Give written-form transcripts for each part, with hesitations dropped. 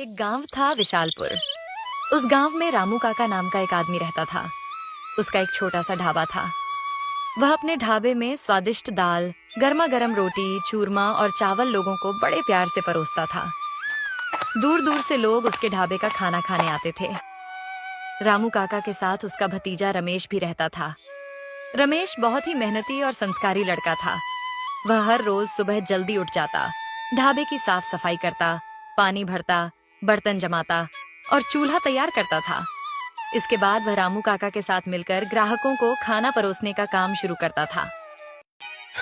एक गांव था विशालपुर। उस गांव में रामू काका नाम का एक आदमी रहता था। उसका एक छोटा सा ढाबा था। वह अपने ढाबे में स्वादिष्ट दाल, गर्मा गर्म रोटी, चूरमा और चावल लोगों को बड़े प्यार से परोसता था। दूर दूर से लोग उसके ढाबे का खाना खाने आते थे। रामू काका के साथ उसका भतीजा रमेश भी रहता था। रमेश बहुत ही मेहनती और संस्कारी लड़का था। वह हर रोज सुबह जल्दी उठ जाता, ढाबे की साफ सफाई करता, पानी भरता, बर्तन जमाता और चूल्हा तैयार करता था। इसके बाद वह रामू काका के साथ मिलकर ग्राहकों को खाना परोसने का काम शुरू करता था।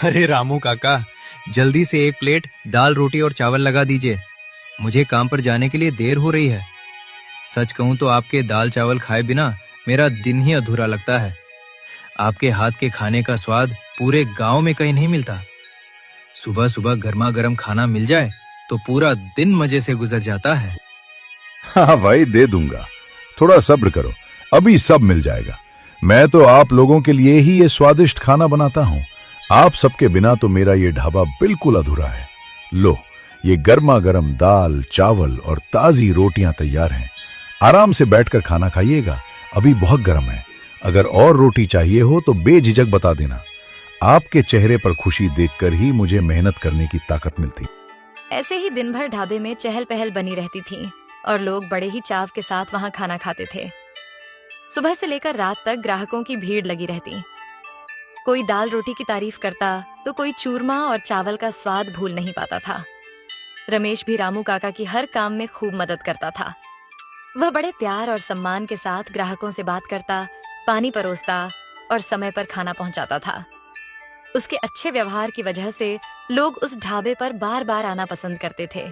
अरे रामू काका, जल्दी से एक प्लेट दाल रोटी और चावल लगा दीजिए। मुझे काम पर जाने के लिए देर हो रही है। सच कहूं तो आपके दाल चावल खाए बिना मेरा दिन ही अधूरा लगता है। आपके हाथ के खाने का स्वाद पूरे गांव में कहीं नहीं मिलता। सुबह सुबह गर्मा गर्म खाना मिल जाए तो पूरा दिन मजे से गुजर जाता है। हाँ भाई, दे दूंगा। थोड़ा सब्र करो, अभी सब मिल जाएगा। मैं तो आप लोगों के लिए ही ये स्वादिष्ट खाना बनाता हूँ। आप सबके बिना तो मेरा ये ढाबा बिल्कुल अधूरा है। लो, ये गर्मा गर्म दाल चावल और ताजी रोटियां तैयार हैं। आराम से बैठकर खाना खाइएगा, अभी बहुत गर्म है। अगर और रोटी चाहिए हो तो बेझिझक बता देना। आपके चेहरे पर खुशी देखकर ही मुझे मेहनत करने की ताकत मिलती। ऐसे ही दिन भर ढाबे में चहल पहल बनी रहती थी और लोग बड़े ही चाव के साथ वहां खाना खाते थे। सुबह से लेकर रात तक ग्राहकों की भीड़ लगी रहती। कोई दाल रोटी की तारीफ करता तो कोई चूरमा और चावल का स्वाद भूल नहीं पाता था। रमेश भी रामू काका की हर काम में खूब मदद करता था। वह बड़े प्यार और सम्मान के साथ ग्राहकों से बात करता, पानी परोसता और समय पर खाना पहुंचाता था। उसके अच्छे व्यवहार की वजह से लोग उस ढाबे पर बार बार आना पसंद करते थे।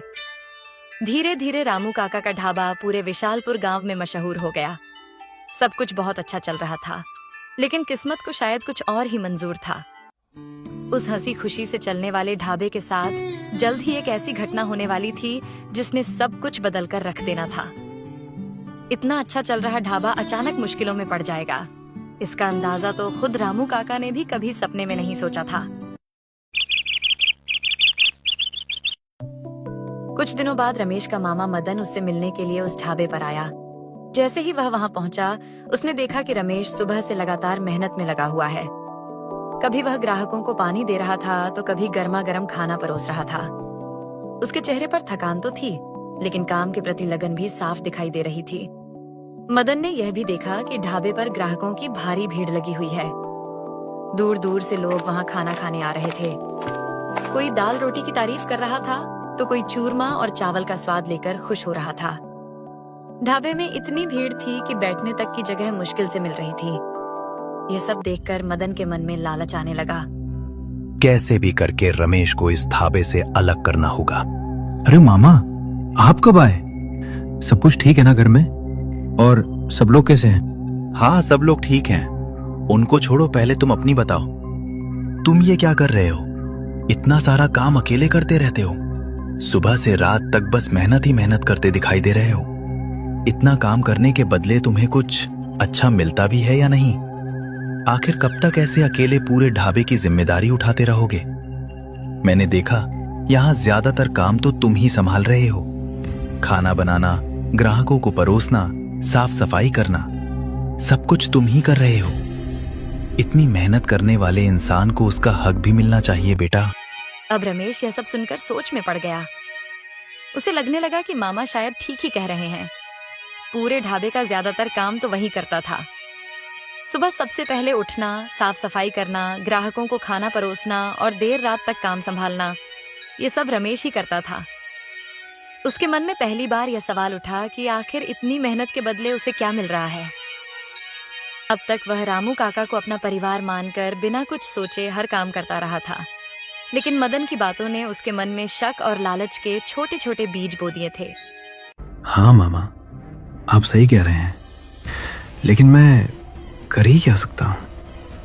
धीरे धीरे रामू काका का ढाबा पूरे विशालपुर गांव में मशहूर हो गया। सब कुछ बहुत अच्छा चल रहा था, लेकिन किस्मत को शायद कुछ और ही मंजूर था। उस हंसी खुशी से चलने वाले ढाबे के साथ जल्द ही एक ऐसी घटना होने वाली थी जिसने सब कुछ बदलकर रख देना था। इतना अच्छा चल रहा ढाबा अचानक मुश्किलों में पड़ जाएगा, इसका अंदाजा तो खुद रामू काका ने भी कभी सपने में नहीं सोचा था। कुछ दिनों बाद रमेश का मामा मदन उससे मिलने के लिए उस ढाबे पर आया। जैसे ही वह वहां पहुंचा, उसने देखा कि रमेश सुबह से लगातार मेहनत में लगा हुआ है। कभी वह ग्राहकों को पानी दे रहा था तो कभी गर्मा गर्म खाना परोस रहा था। उसके चेहरे पर थकान तो थी, लेकिन काम के प्रति लगन भी साफ दिखाई दे रही थी। मदन ने यह भी देखा कि ढाबे पर ग्राहकों की भारी भीड़ लगी हुई है। दूर दूर से लोग वहां खाना खाने आ रहे थे। कोई दाल रोटी की तारीफ कर रहा था तो कोई चूरमा और चावल का स्वाद लेकर खुश हो रहा था। ढाबे में इतनी भीड़ थी कि बैठने तक की जगह मुश्किल से मिल रही थी। यह सब देखकर मदन के मन में लालच आने लगा। कैसे भी करके रमेश को इस ढाबे से अलग करना होगा। अरे मामा, आप कब आए? सब कुछ ठीक है ना घर में? और सब लोग कैसे हैं? हाँ, सब लोग ठीक हैं। उनको छोड़ो, पहले तुम अपनी बताओ। तुम ये क्या कर रहे हो? इतना सारा काम अकेले करते रहते हो। सुबह से रात तक बस मेहनत ही मेहनत करते दिखाई दे रहे हो। इतना काम करने के बदले तुम्हें कुछ अच्छा मिलता भी है या नहीं? आखिर कब तक ऐसे अकेले पूरे ढाबे की जिम्मेदारी उठाते रहोगे? मैंने देखा यहाँ ज्यादातर काम तो तुम ही संभाल रहे हो। खाना बनाना, ग्राहकों को परोसना, साफ सफाई करना, सब कुछ तुम ही कर रहे हो। इतनी मेहनत करने वाले इंसान को उसका हक भी मिलना चाहिए बेटा। अब रमेश यह सब सुनकर सोच में पड़ गया। उसे लगने लगा कि मामा शायद ठीक ही कह रहे हैं। पूरे ढाबे का ज्यादातर काम तो वही करता था। सुबह सबसे पहले उठना, साफ सफाई करना, ग्राहकों को खाना परोसना और देर रात तक काम संभालना, ये सब रमेश ही करता था। उसके मन में पहली बार यह सवाल उठा कि आखिर इतनी मेहनत के बदले उसे क्या मिल रहा है। अब तक वह रामू काका को अपना परिवार मानकर बिना कुछ सोचे हर काम करता रहा था, लेकिन मदन की बातों ने उसके मन में शक और लालच के छोटे छोटे बीज बो दिए थे। हाँ मामा, आप सही कह रहे हैं, लेकिन मैं कर ही क्या सकता हूँ?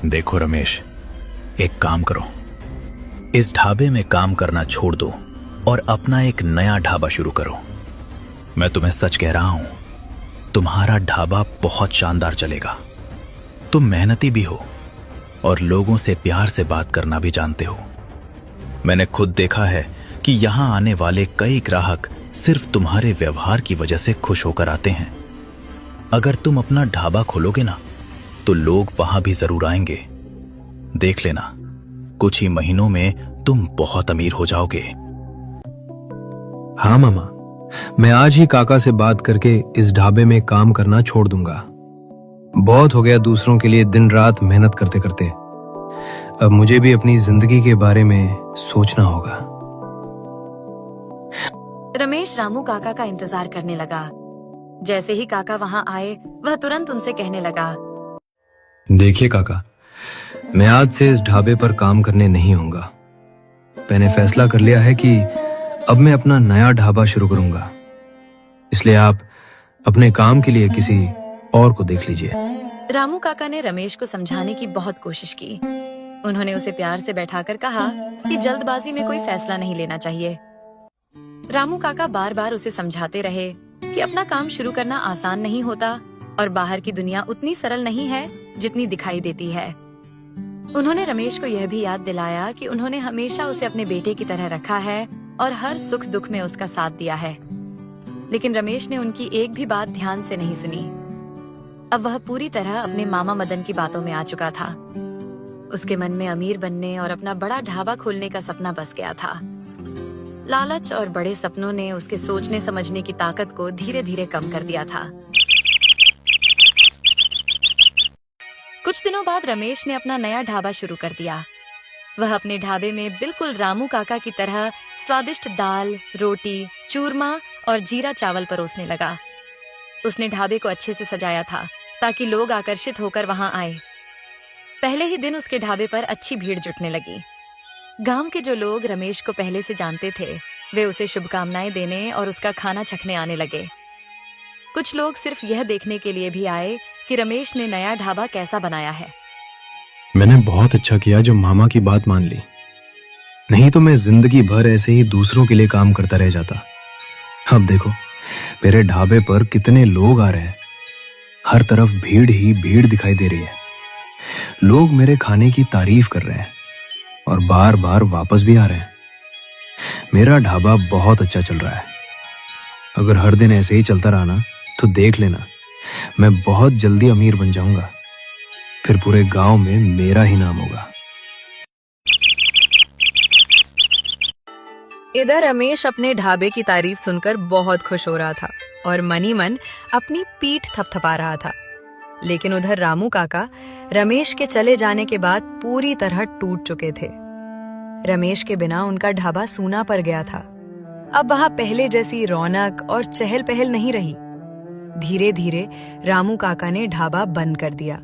देखो रमेश, एक काम करो, इस ढाबे में काम करना छोड़ दो और अपना एक नया ढाबा शुरू करो। मैं तुम्हें सच कह रहा हूं, तुम्हारा ढाबा बहुत शानदार चलेगा। तुम मेहनती भी हो और लोगों से प्यार से बात करना भी जानते हो। मैंने खुद देखा है कि यहां आने वाले कई ग्राहक सिर्फ तुम्हारे व्यवहार की वजह से खुश होकर आते हैं। अगर तुम अपना ढाबा खोलोगे ना, तो लोग वहां भी जरूर आएंगे। देख लेना, कुछ ही महीनों में तुम बहुत अमीर हो जाओगे। हाँ मामा, मैं आज ही काका से बात करके इस ढाबे में काम करना छोड़ दूंगा। बहुत हो गया दूसरों के लिए दिन रात मेहनत करते करते। अब मुझे भी अपनी जिंदगी के बारे में सोचना होगा। रमेश रामू काका का इंतजार करने लगा। जैसे ही काका वहां आए, वह तुरंत उनसे कहने लगा, देखिए काका, मैं आज से इस ढाबे पर काम करने नहीं आऊंगा। मैंने फैसला कर लिया है कि अब मैं अपना नया ढाबा शुरू करूंगा। इसलिए आप अपने काम के लिए किसी और को देख लीजिए। रामू काका ने रमेश को समझाने की बहुत कोशिश की। उन्होंने उसे प्यार से बैठाकर कहा कि जल्दबाजी में कोई फैसला नहीं लेना चाहिए। रामू काका बार बार उसे समझाते रहे कि अपना काम शुरू करना आसान नहीं होता और बाहर की दुनिया उतनी सरल नहीं है जितनी दिखाई देती है। उन्होंने रमेश को यह भी याद दिलाया कि उन्होंने हमेशा उसे अपने बेटे की तरह रखा है और हर सुख दुख में उसका साथ दिया है। लेकिन रमेश ने उनकी एक भी बात ध्यान से नहीं सुनी। अब वह पूरी तरह अपने मामा मदन की बातों में आ चुका था। उसके मन में अमीर बनने और अपना बड़ा ढाबा खोलने का सपना बस गया था। लालच और बड़े सपनों ने उसके सोचने समझने की ताकत को धीरे धीरे कम कर दिया था। कुछ दिनों बाद रमेश ने अपना नया ढाबा शुरू कर दिया। वह अपने ढाबे में बिल्कुल रामू काका की तरह स्वादिष्ट दाल, रोटी, चूरमा और जीरा चावल परोसने लगा। उसने ढाबे को अच्छे से सजाया था ताकि लोग आकर्षित होकर वहां आए। पहले ही दिन उसके ढाबे पर अच्छी भीड़ जुटने लगी। गांव के जो लोग रमेश को पहले से जानते थे, वे उसे शुभकामनाएं देने और उसका खाना चखने आने लगे। कुछ लोग सिर्फ यह देखने के लिए भी आए कि रमेश ने नया ढाबा कैसा बनाया है। मैंने बहुत अच्छा किया जो मामा की बात मान ली, नहीं तो मैं जिंदगी भर ऐसे ही दूसरों के लिए काम करता रह जाता। अब देखो मेरे ढाबे पर कितने लोग आ रहे हैं। हर तरफ भीड़ ही भीड़ दिखाई दे रही है। लोग मेरे खाने की तारीफ कर रहे हैं और बार बार वापस भी आ रहे हैं। मेरा ढाबा बहुत अच्छा चल रहा है। अगर हर दिन ऐसे ही चलता रहा ना, तो देख लेना मैं बहुत जल्दी अमीर बन जाऊंगा। फिर पूरे गांव में मेरा ही नाम होगा। इधर रमेश अपने ढाबे की तारीफ सुनकर बहुत खुश हो रहा था और मनी मन अपनी पीठ थपथपा रहा था। लेकिन उधर रामू काका रमेश के चले जाने के बाद पूरी तरह टूट चुके थे। रमेश के बिना उनका ढाबा सूना पड़ गया था। अब वहां पहले जैसी रौनक और चहल पहल नहीं रही। धीरे धीरे रामू काका ने ढाबा बंद कर दिया।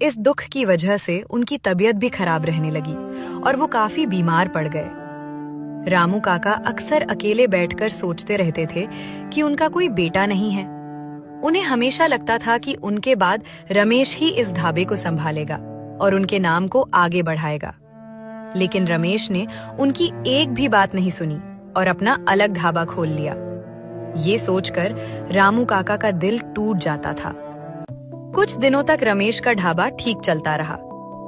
इस दुख की वजह से उनकी तबीयत भी खराब रहने लगी और वो काफी बीमार पड़ गए। रामू काका अक्सर अकेले बैठकर सोचते रहते थे कि उनका कोई बेटा नहीं है। उन्हें हमेशा लगता था कि उनके बाद रमेश ही इस ढाबे को संभालेगा और उनके नाम को आगे बढ़ाएगा। लेकिन रमेश ने उनकी एक भी बात नहीं सुनी और अपना अलग ढाबा खोल लिया। ये सोचकर रामू काका का दिल टूट जाता था। कुछ दिनों तक रमेश का ढाबा ठीक चलता रहा,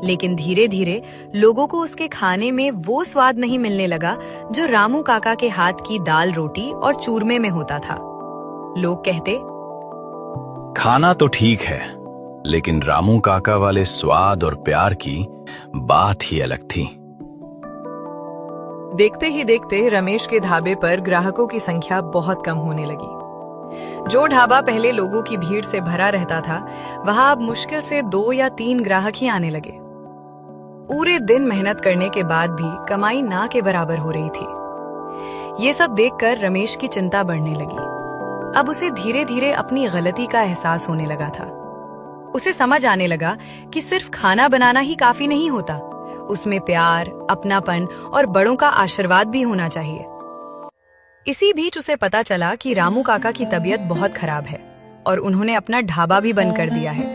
लेकिन धीरे धीरे लोगों को उसके खाने में वो स्वाद नहीं मिलने लगा जो रामू काका के हाथ की दाल, रोटी और चूरमे में होता था। लोग कहते, खाना तो ठीक है, लेकिन रामू काका वाले स्वाद और प्यार की बात ही अलग थी। देखते ही देखते रमेश के ढाबे पर ग्राहकों की संख्या बहुत कम होने लगी। जो ढाबा पहले लोगों की भीड़ से भरा रहता था, वहां अब मुश्किल से 2 या 3 ग्राहक ही आने लगे। पूरे दिन मेहनत करने के बाद भी कमाई ना के बराबर हो रही थी। ये सब देखकर रमेश की चिंता बढ़ने लगी। अब उसे धीरे धीरे अपनी गलती का एहसास होने लगा था। उसे समझ आने लगा कि सिर्फ खाना बनाना ही काफी नहीं होता, उसमें प्यार, अपनापन और बड़ों का आशीर्वाद भी होना चाहिए। इसी बीच उसे पता चला कि रामू काका की तबीयत बहुत खराब है और उन्होंने अपना ढाबा भी बंद कर दिया है।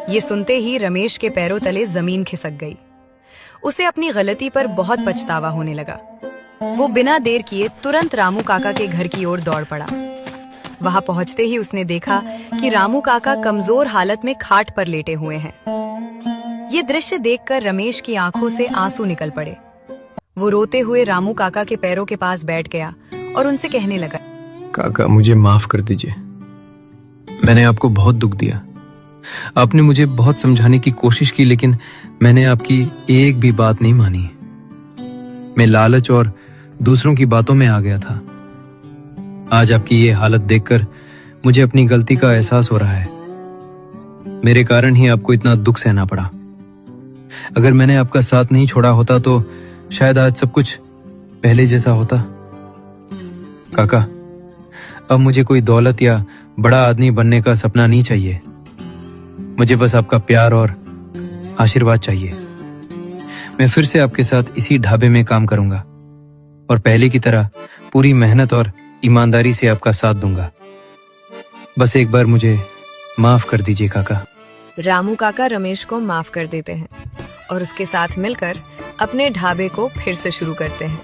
ये सुनते ही रमेश के पैरों तले जमीन खिसक गई। उसे अपनी गलती पर बहुत पछतावा होने लगा। वो बिना देर किए तुरंत रामू काका के घर की ओर दौड़ पड़ा। वहां पहुंचते ही उसने देखा कि रामू काका कमजोर हालत में खाट पर लेटे हुए हैं। ये दृश्य देखकर रमेश की आंखों से आंसू निकल पड़े। वो रोते हुए रामू काका के पैरों के पास बैठ गया और उनसे कहने लगा, काका मुझे माफ कर दीजिए। मैंने आपको बहुत दुख दिया। आपने मुझे बहुत समझाने की कोशिश की, लेकिन मैंने आपकी एक भी बात नहीं मानी। मैं लालच और दूसरों की बातों में आ गया था। आज आपकी ये हालत देखकर मुझे अपनी गलती का एहसास हो रहा है। मेरे कारण ही आपको इतना दुख सहना पड़ा। अगर मैंने आपका साथ नहीं छोड़ा होता तो शायद आज सब कुछ पहले जैसा होता। काका, अब मुझे कोई दौलत या बड़ा आदमी बनने का सपना नहीं चाहिए। मुझे बस आपका प्यार और आशीर्वाद चाहिए। मैं फिर से आपके साथ इसी ढाबे में काम करूंगा और पहले की तरह पूरी मेहनत और ईमानदारी से आपका साथ दूंगा। बस एक बार मुझे माफ कर दीजिए काका। रामू काका रमेश को माफ कर देते हैं और उसके साथ मिलकर अपने ढाबे को फिर से शुरू करते हैं।